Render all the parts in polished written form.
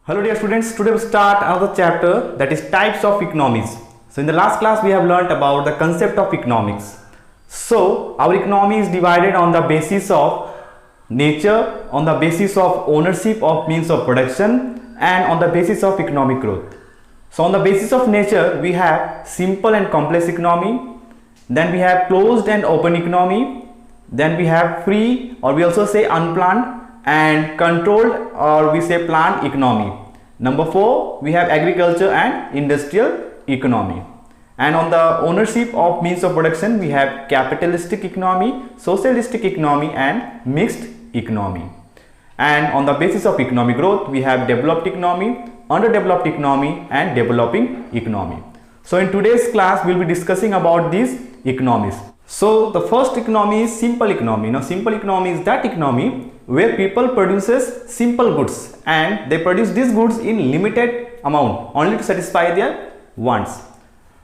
Hello dear students, today we start another chapter, that is types of economies. So in the last class we have learnt about the concept of economics. So our economy is divided on the basis of nature, on the basis of ownership of means of production, and on the basis of economic growth. So on the basis of nature we have simple and complex economy, then we have closed and open economy, then we have free, or we also say unplanned, and controlled, or we say planned economy. Number 4, we have agriculture and industrial economy. And on the ownership of means of production we have capitalistic economy, socialistic economy, and mixed economy. And on the basis of economic growth we have developed economy, underdeveloped economy, and developing economy. So in today's class we will be discussing about these economies. So the first economy is simple economy. Now simple economy is that economy where people produces simple goods and they produce these goods in limited amount only to satisfy their wants.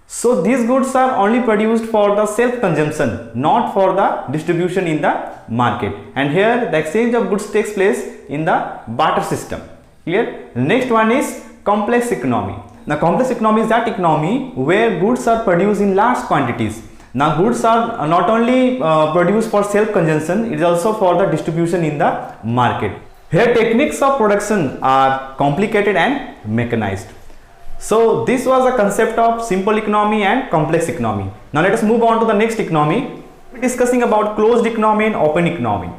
So these goods are only produced for the self consumption, not for the distribution in the market, and here the exchange of goods takes place in the barter system. Clear? Next one is complex economy. Now complex economy is that economy where goods are produced in large quantities. Now goods are not only produced for self consumption, it is also for the distribution in the market. Here techniques of production are complicated and mechanized. So this was the concept of simple economy and complex economy. Now let us move on to the next economy. We are discussing about closed economy and open economy.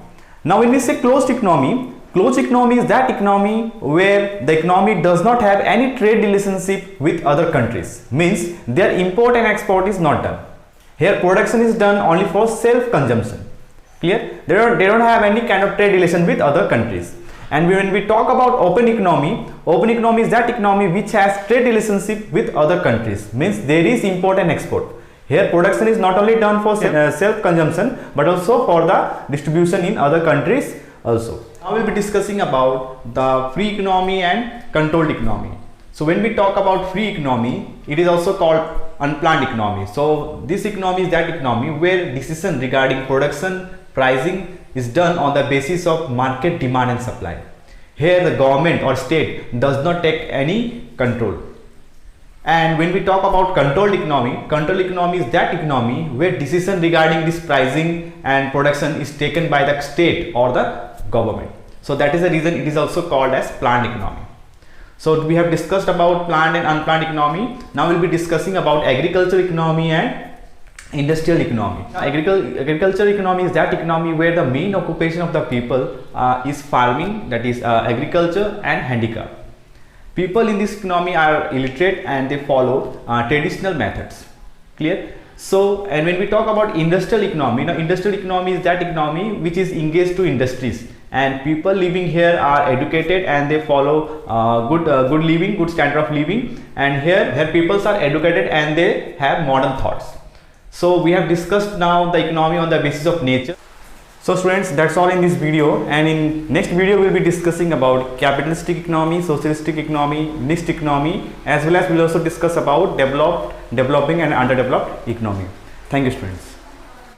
Now when we say closed economy is that economy where the economy does not have any trade relationship with other countries. Means their import and export is not done. Here production is done only for self-consumption. Clear? They don't have any kind of trade relation with other countries. And when we talk about open economy is that economy which has trade relationship with other countries. Means there is import and export. Here production is not only done for self-consumption but also for the distribution in other countries also. Now we will be discussing about the free economy and controlled economy. So when we talk about free economy, it is also called unplanned economy. So this economy is that economy where decision regarding production, pricing is done on the basis of market demand and supply. Here the government or state does not take any control. And when we talk about controlled economy is that economy where decision regarding this pricing and production is taken by the state or the government. So that is the reason it is also called as planned economy. So we have discussed about planned and unplanned economy. Now we will be discussing about agriculture economy and industrial economy. Now, agriculture economy is that economy where the main occupation of the people is farming, that is agriculture and handicraft. People in this economy are illiterate and they follow traditional methods. Clear? So, and when we talk about industrial economy, now industrial economy is that economy which is engaged to industries, and people living here are educated and they follow good standard of living, and here people are educated and they have modern thoughts. So we have discussed now the economy on the basis of nature. So students, that's all in this video, and in next video we will be discussing about capitalistic economy, socialistic economy, mixed economy, as well as we will also discuss about developing and underdeveloped economy. Thank you students.